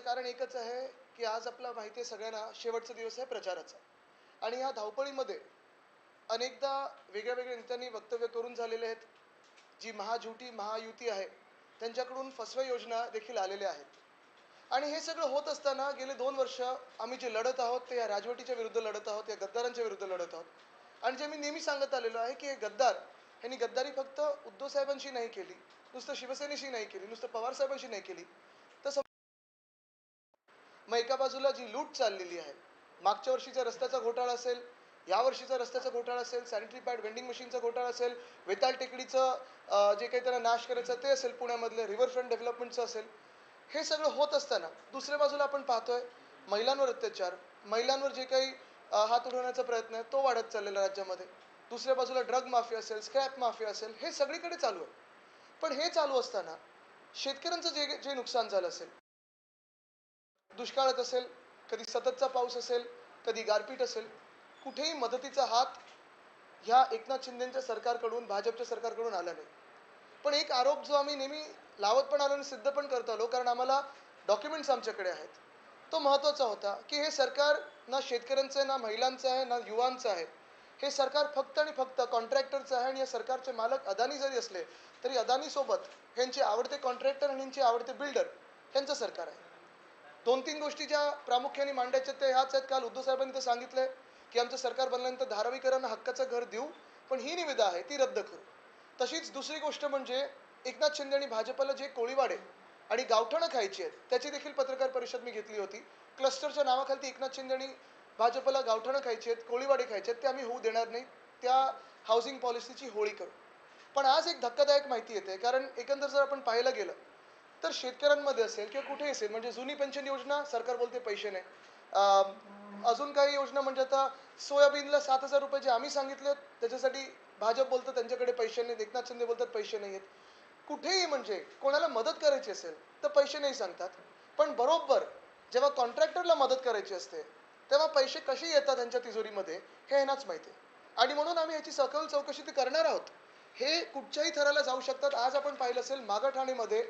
कारण एकच आहे, की आज आपला माहिती आहे सगळ्यांना शेवटचा दिवस आहे प्रचाराचा. आणि या धावपळीमध्ये अनेकदा वेगळ्या वेगळ्या नेत्यांनी वक्तव्य करून झालेले आहेत. जी महाझुटी महायुती आहे, त्यांच्याकडून फसव्या योजना देखील आलेल्या आहेत. आणि हे सगळं होत असताना गेले 2 वर्ष आम्ही जे लढत आहोत, ते या राजवटीच्या विरुद्ध लढत आहोत, या गद्दारांच्या विरुद्ध लढत आहोत. आणि जे मी नेहमी सांगत आलेलो आहे, की हे गद्दार ह्यांनी गद्दारी फक्त उद्धव साहेबांशी नाही केली, नुसतं शिवसेनेशी नाही केली, नुसतं पवार साहेबांशी नाही केली, तर मग एका बाजूला जी लूट चाललेली आहे, मागच्या वर्षीचा रस्त्याचा घोटाळा असेल, या वर्षीचा रस्त्याचा घोटाळा असेल, सॅनिटरी पॅड वेंडिंग मशीनचा घोटाळा असेल, वेताळ टेकडीचं जे काही त्यांना नाश करायचं ते असेल, पुण्यामधलं रिव्हरफ्रंट डेव्हलपमेंटचं असेल, हे सगळं होत असताना दुसऱ्या बाजूला आपण पाहतोय महिलांवर अत्याचार, महिलांवर जे काही हात उडवण्याचा प्रयत्न आहे तो वाढत चाललेला राज्यामध्ये. दुसऱ्या बाजूला ड्रग माफिया असेल, स्क्रॅप माफिया असेल, हे सगळीकडे चालू आहे. पण हे चालू असताना शेतकऱ्यांचं जे जे नुकसान झालं असेल, दुष्काळात असेल, कधी सततचा पाऊस असेल, कधी गारपीट असेल, कुठेही मदतीचा हात ह्या एकनाथ शिंदेच्या सरकारकडून, भाजपच्या सरकारकडून आला नाही. पण एक आरोप जो आम्ही नेहमी लावत पण आलो आणि सिद्ध पण करत आलो, कारण आम्हाला डॉक्युमेंट्स आमच्याकडे आहेत. तो महत्त्वाचा होता, की हे सरकार ना शेतकऱ्यांचं आहे, ना महिलांचं आहे, ना युवांचं आहे. हे सरकार फक्त आणि फक्त कॉन्ट्रॅक्टरचं आहे आणि या सरकारचे मालक अदानी जरी असले, तरी अदानीसोबत ह्यांचे आवडते कॉन्ट्रॅक्टर आणि ह्यांचे आवडते बिल्डर ह्यांचं सरकार आहे. 2-3 गोष्टी ज्या प्रामुख्याने मांडायच्या त्या ह्याच आहेत. काल उद्धव साहेबांनी तर सांगितलंय, की आमचं सरकार बनल्यानंतर धारावीकरांना हक्काचं घर देऊ, पण ही निविदा आहे ती रद्द करू. तशीच दुसरी गोष्ट म्हणजे एकनाथ शिंदे आणि भाजपला जे कोळीवाडे आणि गावठाणं खायची आहेत, त्याची देखील पत्रकार परिषद मी घेतली होती. क्लस्टरच्या नावाखाली एकनाथ शिंदे आणि भाजपला गावठाणं खायची आहेत, कोळीवाडे खायचे आहेत, ते आम्ही होऊ देणार नाही. त्या हाऊसिंग पॉलिसीची होळी करू. पण आज एक धक्कादायक माहिती येते, कारण एकंदर जर आपण पाहायला गेलं, तर शेतकऱ्यांमध्ये असेल किंवा कुठेही असेल, म्हणजे जुनी पेन्शन योजना सरकार बोलते पैसे नाही. अजून काही योजना म्हणजे आता सोयाबीनला 7,000 रुपये जे आम्ही सांगितले त्याच्यासाठी भाजप बोलतं त्यांच्याकडे पैसे नाहीत, एकनाथ शिंदे बोलतात पैसे नाही आहेत. कुठेही म्हणजे कोणाला मदत करायची असेल तर पैसे नाही सांगतात. पण बरोबर जेव्हा कॉन्ट्रॅक्टरला मदत करायची असते, तेव्हा पैसे कसे येतात त्यांच्या तिजोरीमध्ये हे यांनाच माहिती आहे. आणि म्हणून आम्ही याची सखोल चौकशी ती करणार आहोत. हे कुठच्याही थराला जाऊ शकतात. आज आपण पाहिलं असेल मागाठाणेमध्ये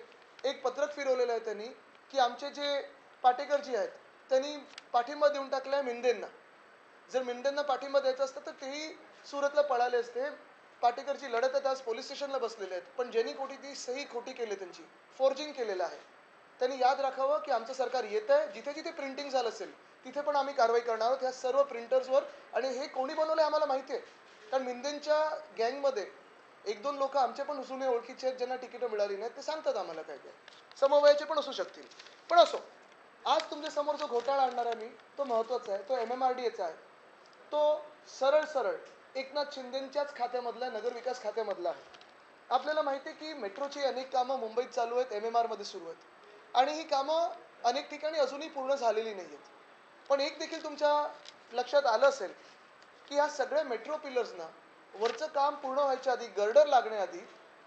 एक पत्रक फिरवलेलं आहे त्यांनी, की आमचे जे पाटेकरजी आहेत त्यांनी पाठिंबा देऊन टाकलाय मिंदेंना. जर मिंदेंना पाठिंबा द्यायचा असतं तर तेही सुरतला पळाले असते. पाटेकरची लढत आहेत, आज पोलीस स्टेशनला बसलेले आहेत. पण ज्यांनी खोटी ती सही खोटी केली, त्यांची फोर्जिंग केलेलं आहे. त्यांनी याद राखावं, की आमचं सरकार येत आहे, जिथे जिथे प्रिंटिंग झालं असेल तिथे पण आम्ही कारवाई करणार आहोत ह्या सर्व प्रिंटर्सवर. आणि हे कोणी बनवलंय आम्हाला माहिती आहे, कारण मिंदेंच्या गँगमध्ये 1-2 लोक आमचे पण जुने ओळखीचे आहेत ज्यांना तिकीटं मिळाली नाहीत. ते सांगतात आम्हाला काय काय, समवयाचे पण असू शकतील. पण असो, आज तुमच्या समोर जो घोटाळा आणणार आहे मी, तो महत्त्वाचा आहे. तो MMRDAचा आहे. तो सरळ सरळ एकनाथ शिंदेच्याच खात्यामधला, नगरविकास खात्यामधला आहे. आपल्याला माहिती आहे, की मेट्रोची अनेक कामं मुंबईत चालू आहेत, MMR मध्ये सुरू आहेत. आणि ही कामं अनेक ठिकाणी अजूनही पूर्ण झालेली नाही आहेत. पण एक देखील तुमच्या लक्षात आलं असेल, की ह्या सगळ्या मेट्रो पिलर्सना वरचं काम पूर्ण व्हायच्या आधी, गर्डर लागण्याआधी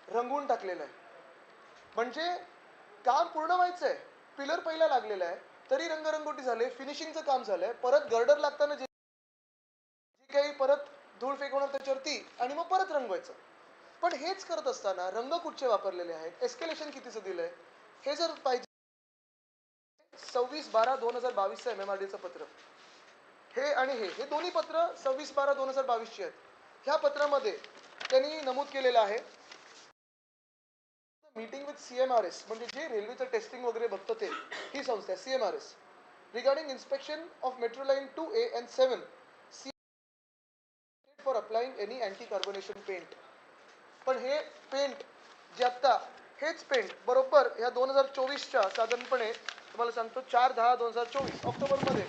रंगवून टाकलेलं आहे. म्हणजे काम पूर्ण व्हायचंय, पिलर पहिला लागलेला आहे, तरी रंगरंगोटी झाले, फिनिशिंगचं काम झालंय, परत गर्डर लागताना जे जे काही परत धूळ फेकवणार त्याच्यावरती आणि मग परत रंगवायचं. पण हेच करत असताना रंग कुठचे वापरलेले आहेत, एस्केलेशन कितीचं दिलंय, हे जर पाहिजे. 26/12/2022चं MMRDचं पत्र, हे आणि हे दोन्ही पत्र 26/12/2022ची आहेत. ह्या पत्रामध्ये त्यांनी नमूद केलेलं आहे, मीटिंग विथ CMRS, म्हणजे जे रेल्वेचं टेस्टिंग वगैरे बघतं ते, ही संस्था आहे CMRS, regarding inspection of metro line 2A and 7 for applying any anti carbonation paint. पण हे पेंट जे आत्ता, हेच पेंट बरोबर ह्या 2024च्या साधारणपणे तुम्हाला सांगतो 4/10/2024 ऑक्टोबरमध्ये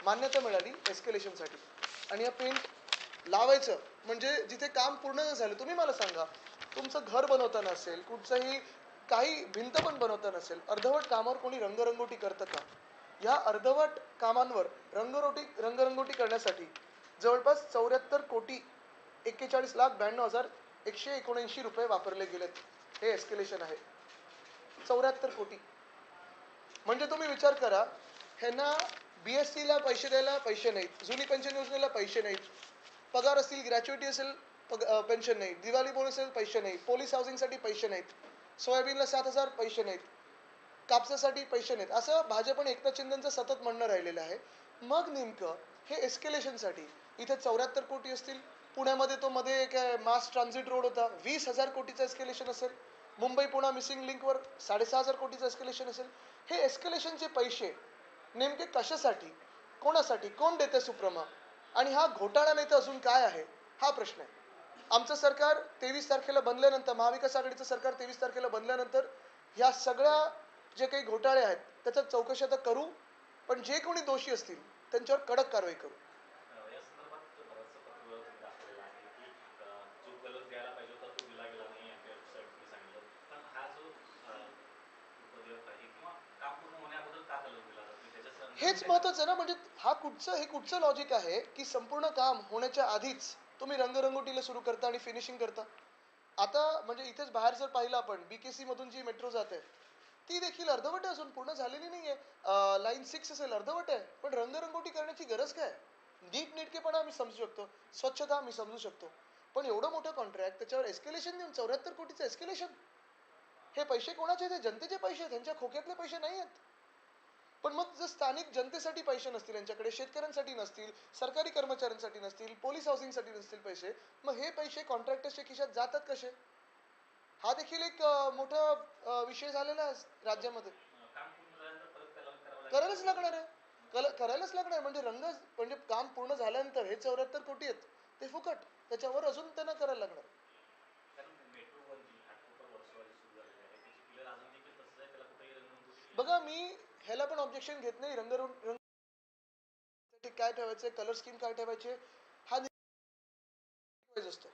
मान्यता मिळाली एस्केलेशनसाठी. आणि हा पेंट लावायचं म्हणजे जिथे काम पूर्ण न झालं, तुम्ही मला सांगा, तुमचं घर बनवताना असेल, कुठचंही काही भिंत पण बनवताना असेल, अर्धवट कामावर कोणी रंगरंगोटी करतं का? या अर्धवट कामांवर रंगरंगोटी करण्यासाठी जवळपास 74,41,92,179 रुपये वापरले गेलेत. हे एस्केलेशन आहे, 74 कोटी. म्हणजे तुम्ही विचार करा, ह्यांना BSc ला पैसे द्यायला पैसे नाहीत, जुनी पेन्शन योजनेला पैसे नाहीत, पगार असतील, ग्रॅच्युइटी असेल, पेन्शन नाही, दिवाळी बोनस असेल पैसे नाही, पोलीस हाऊसिंगसाठी पैसे नाहीत, सोयाबीनला 7,000 पैसे नाहीत. कापसासाठी पैसे नाहीत असं भाजप आणि एकनाथ शिंदेचं सतत म्हणणं राहिलेलं आहे. मग नेमकं हे एस्केलेशनसाठी इथे 74 कोटी असतील, पुण्यामध्ये तो मध्ये एक मास ट्रान्झिट रोड होता 20,000 कोटीचं एस्केलेशन असेल, मुंबई पुणा मिसिंग लिंकवर 6,500 कोटीचं एस्केलेशन असेल. हे एस्केलेशनचे पैसे नेमके कशासाठी, कोणासाठी, कोण देते सुप्रमा, आणि हा घोटाळा नाही तर अजून काय आहे, हा प्रश्न आहे. आमचं सरकार 23 तारखेला बनल्यानंतर, महाविकास आघाडीचं सरकार 23 तारखेला बनल्यानंतर ह्या सगळ्या जे काही घोटाळे आहेत त्याच्यात चौकशी आता करू, पण जे कोणी दोषी असतील त्यांच्यावर कडक कारवाई करू. या संदर्भात बरंचसं पत्रव्यवहार तुम्ही दाखवलेला आहे की जो कलर द्यायला पाहिजे होता तो दिला गेला नाही एमपीआर साईड तुम्ही सांगितलं. पण हा जो उपद्व्याप आहे किंवा काम पूर्ण होण्याअगोदर का कलर दिला जातो त्याच्या हेच महत्वाचं आहे ना, म्हणजे हे कुठचं लॉजिक आहे की संपूर्ण काम होण्याच्या आधीच तुम्ही रंगरंगोटीला सुरू करता आणि फिनिशिंग करता. आता म्हणजे इथेच बाहेर जर पाहिलं आपण बीकेसी मधून जी मेट्रो जाते ती देखील अर्धवट आहे, अजून पूर्ण झालेली नाहीये. लाईन 6 असेल अर्धवट आहे, पण रंगरंगोटी करण्याची गरज काय? नीट नेटकेपणा आम्ही समजू शकतो, स्वच्छता आम्ही समजू शकतो, पण एवढं मोठं कॉन्ट्रॅक्ट त्याच्यावर एस्केलेशन देऊन 74 कोटीचं एस्केलेशन. हे पैसे कोणाचे? ते जनतेचे पैसे आहेत, त्यांच्या खोक्यातले पैसे नाही आहेत. पण मग जर स्थानिक जनतेसाठी पैसे नसतील यांच्याकडे, शेतकऱ्यांसाठी नसतील, सरकारी कर्मचाऱ्यांसाठी नसतील, पोलीस हाऊसिंगसाठी नसतील पैसे, मग हे पैसे कॉन्ट्रॅक्टर्सच्या खिशात जातात कसे? हा देखील एक मोठा विषय झालेला आहे राज्यामध्ये. काम पूर्ण झाल्यानंतर परत त्याला करावं लागेल. करायलाच लागणार आहे, करायलाच लागणार आहे. म्हणजे काम पूर्ण झाल्यानंतर हे 74 कोटी आहेत ते फुकट, त्याच्यावर अजून त्यांना करायला लागणार. कारण मेट्रो वन जी घाटकोपर वर्सोवाडी सुरू झालेली आहे त्याची क्लिअर अजून देखील तसंच आहे, त्याला कुठेही रंगरंगोटी बघा, मी ह्याला पण ऑब्जेक्शन घेत नाही. रंग काय ठेवायचे, कलर स्कीम काय ठेवायचे, हा निर्णय असतो.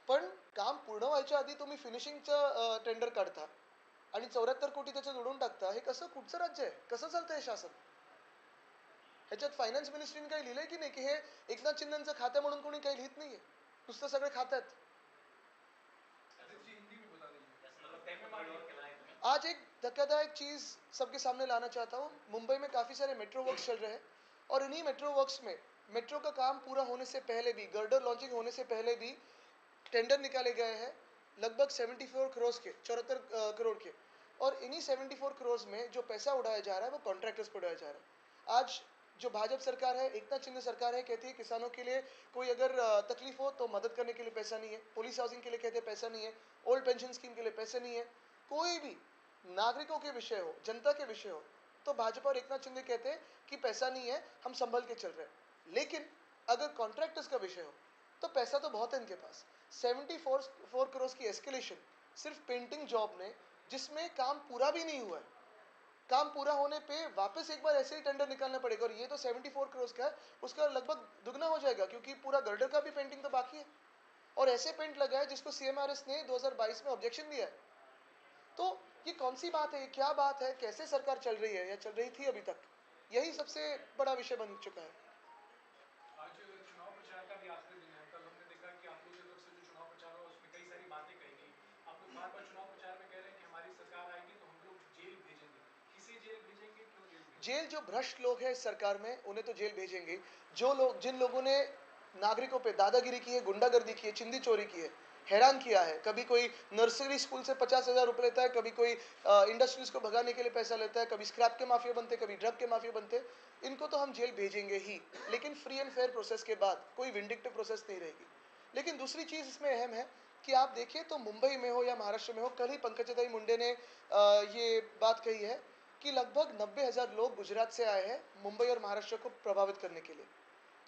पण काम पूर्ण व्हायच्या आधी तुम्ही फिनिशिंगचं टेंडर काढता आणि 74 कोटी त्याच्यात उडवून टाकता. हे कसं, कुठचं राज्य आहे, कसं चालतं हे शासन? ह्याच्यात फायनान्स मिनिस्ट्रीने काही लिहिलंय की नाही की हे एकनाथ शिंदेचं खातं म्हणून कोणी काही लिहित नाहीये, नुसतं सगळे खात्यात. या संदर्भात काही पत्रव्यवहार केला आहे तुम्ही? आज एक धक्कादायक चीज सबके सामने लाना चाहता हूँ. मुंबई में काफी सारे मेट्रो वर्क्स चल रहे हैं और इन्हीं मेट्रो वर्क्स में मेट्रो का काम पूरा होने से पहले भी, गर्डर लॉन्चिंग होने से पहले भी टेंडर निकाले गए हैं लगभग 74 करोड़ के, 74 करोड़ के, और इन्हीं 74 करोड़ में जो पैसा उड़ाया जा रहा है वो कॉन्ट्रैक्टर्स पर उड़ाया जा रहा है. आज जो भाजपा सरकार है, एकनाथ शिंदे सरकार है, कहती है किसानों के लिए कोई अगर तकलीफ हो तो मदद करने के लिए पैसा नहीं है, पुलिस हाउसिंग के लिए कहते हैं पैसा नहीं है, ओल्ड पेंशन स्कीम के लिए पैसे नहीं है, कोई भी नागरिकों के विषय हो, जनता के विषय हो, तो भाजपा और एकनाथ शिंदे कहते हैं कि पैसा नहीं है, हम संभल के चल रहे हैं. लेकिन अगर कॉन्ट्रैक्टर्स का विषय हो तो पैसा तो बहुत है इनके पास. 74 करोड़ की एस्केलेशन सिर्फ पेंटिंग जॉब में, जिसमें काम पूरा भी नहीं हुआ है. काम पूरा होने पे वापस एक बार ऐसे ही टेंडर निकालना पड़ेगा, और ये तो 74 करोड़ का है, उसका लगभग दुगना हो जाएगा क्योंकि पूरा गर्डर का भी पेंटिंग तो बाकी है, और ऐसे पेंट लगा है जिसको सीएमआरएस ने 2022 में ऑब्जेक्शन दिया है. तो ये कौन सी बात है, क्या बात है, कैसे सरकार चल रही है या चल रही थी अभी तक, यही सबसे बड़ा विषय बन चुका है. आज चुनाव प्रचार का भी आखिरी दिन है. कल हमने देखा कि आप लोगों की तरफ से जो चुनाव प्रचार हुआ उसमें कई सारी बातें कही गई. आप लोग बार बार चुनाव प्रचार में कह रहे हैं कि हमारी सरकार आएगी तो हम लोग जेल भेजेंगे. किसे जेल भेजेंगे, क्यों जेल भेजेंगे? जेल जो भ्रष्ट लोग हैं इस सरकार में उन्हें तो जेल भेजेंगे. जिन लोगों ने नागरिकों पे दादागिरी की है, गुंडागर्दी की है, चिंदी चोरी की है, हैरान किया है, कभी कोई नर्सरी स्कूल से 50,000 रुपए लेता है, कभी कोई इंडस्ट्रीज को भगाने के लिए पैसा लेता है, कभी स्क्रैप के माफिया बनते, कभी ड्रग के माफिया बनते, इनको तो हम जेल भेजेंगे ही, लेकिन फ्री एंड फेयर प्रोसेस के बाद, कोई विंडिक्टिव प्रोसेस नहीं रहेगी. लेकिन दूसरी चीज इसमें अहम है कि आप देखिए तो मुंबई में हो या महाराष्ट्र में हो, कल ही पंकजाताई मुंडे ने ये बात कही है कि लगभग 90,000 लोग गुजरात से आए हैं मुंबई और महाराष्ट्र को प्रभावित करने के लिए.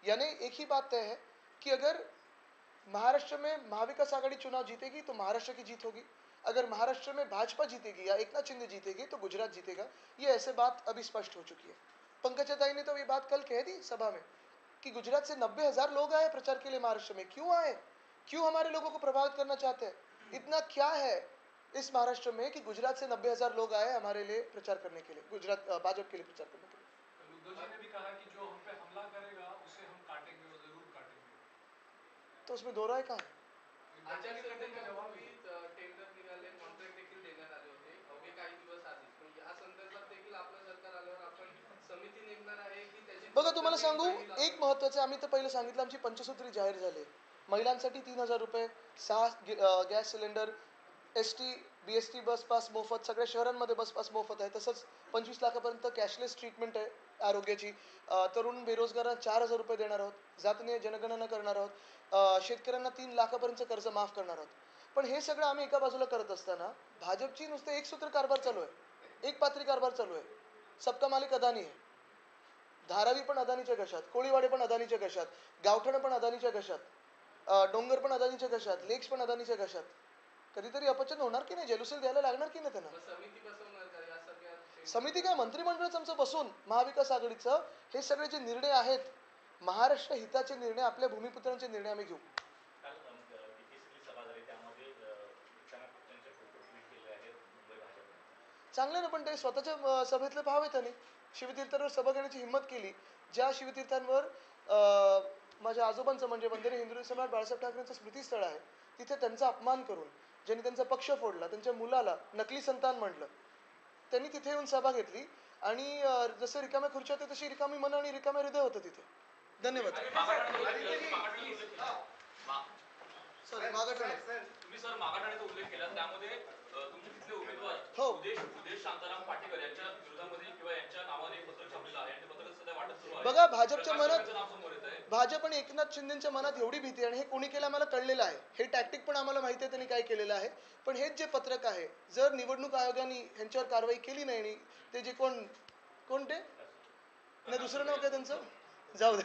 यानी एक ही बात तय है कि अगर महाराष्ट्र में महाविकास आघाड़ी चुनाव जीतेगी तो महाराष्ट्र की जीत होगी, अगर महाराष्ट्र में भाजपा जीतेगी या एकनाथ शिंदे जीतेगी तो गुजरात जीतेगा. ये ऐसे बात अभी स्पष्ट हो चुकी है. पंकजाताई ने तो ये बात कल कह दी सभा में कि गुजरात से 90,000 लोग आए प्रचार के लिए महाराष्ट्र में. क्यों आए, क्यों हमारे लोगों को प्रभावित करना चाहते हैं? इतना क्या है इस महाराष्ट्र में कि गुजरात से 90,000 लोग आए हमारे लिए प्रचार करने के लिए, गुजरात भाजपा के लिए प्रचार करने के लिए. उद्धव जी ने भी कहा कि जो हम पे हमला करेगा उसे हम काटेंगे और जरूर काटेंगे. तो उसमें दो राय कहाँ है? आचारसंहितेच्या पूर्वीच टेंडर निघाले, कॉन्ट्रॅक्ट देखील देण्यात आले होते अवघे काही दिवस आधीच. पण या संदर्भात देखील आपलं सरकार आल्यावर आपण समिती नेमणार आहे की त्याची बघा, तुम्हाला सांगू एक महत्त्वाचं, आम्ही तर पहिलं सांगितलं आमची पंचसूत्री जाहीर झाली. महिलांसाठी 3,000 रुपये, 6 गॅस सिलेंडर, एसटी BST बस पास मोफत, सगळ्या शहरांमध्ये बस पास मोफत आहे. तसंच 25 लाखापर्यंत कॅशलेस ट्रीटमेंट आहे आरोग्याची. तरुण बेरोजगारांना 4,000 रुपये देणार आहोत. जातीय जनगणना करणार आहोत. शेतकऱ्यांना 3 लाखापर्यंत कर्ज माफ करणार आहोत. पण हे सगळं आम्ही एका बाजूला करत असताना भाजपची नुसतं एक सूत्र कारभार चालू आहे, एक पात्री कारभार चालू आहे. सबका मालिक अदानी आहे. धारावी पण अदानीच्या घशात, कोळीवाडे पण अदानीच्या घशात, गावठण पण अदानीच्या घशात, डोंगर पण अदानीच्या घशात, लेक्स पण अदानीच्या घशात. कधीतरी अपचन होणार की नाही? जेलुसील द्यायला लागणार की नाही त्यांना? मग समिती बसवणार का या सगळ्या समिती काय, मंत्रिमंडळच आमचं बसून महाविकास आघाडीचं हे सगळे जे निर्णय आहेत, महाराष्ट्र हिताचे निर्णय, आपल्या भूमिपुत्रांचे निर्णय आम्ही घेऊ. काल DKCली सभा झाली त्यामध्ये रिकाम्या पक्षांचे फोटो ट्विट केले आहेत मुंबई भाजपने. चांगलं ना, पण ते स्वतःच्या सभेतले पाहावे त्यांनी. शिवतीर्थांवर सभा घेण्याची हिंमत केली. ज्या शिवतीर्थांवर माझ्या आजोबांचं म्हणजे वंदनीय हिंदू सम्राट बाळासाहेब ठाकरेंचं स्मृतीस्थळ आहे, तिथे त्यांचा अपमान करून, ज्यांनी त्यांचा पक्ष फोडला, त्यांच्या मुलाला नकली संतान म्हटलं, त्यांनी तिथे येऊन सभा घेतली. आणि जसं रिकाम्या खुर्च्या होत्या तशी रिकामी मन आणि रिकाम्या हृदय होतं तिथे. धन्यवाद. सॉरी, मागाटणे. तुम्ही सर मागाठाण्याचा उल्लेख केला, त्यामध्ये तुमचे तिथले उमेदवार हो. उदेश शांताराम पाटेकर यांच्या विरोधामध्ये किंवा यांच्या नावाने एक पत्रक छापलेलं आहे आणि ते पत्रक सध्या वाटत सुरू आहे. बघा, भाजपच्या प्रकाश मनात आंबेडकरचं नाव समोर येत आहे. भाजप आणि एकनाथ शिंदेच्या मनात एवढी भीती आहे आणि हे कोणी केलं आम्हाला कळलेलं आहे. हे टॅक्टिक पण आम्हाला माहिती आहे त्यांनी काय केलेलं आहे. पण हेच जे पत्रक आहे, जर निवडणूक आयोगाने ह्यांच्यावर कारवाई केली नाही आणि ते जे कोण ते नाही, दुसरं नाव काय त्यांचं, जाऊ दे,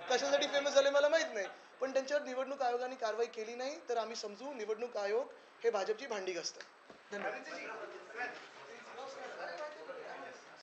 कशासाठी फेमस झाले मला माहित नाही, पण त्यांच्यावर निवडणूक आयोगाने कारवाई केली नाही तर आम्ही समजू निवडणूक आयोग हे भाजपची भांडी घासतं. धन्यवाद.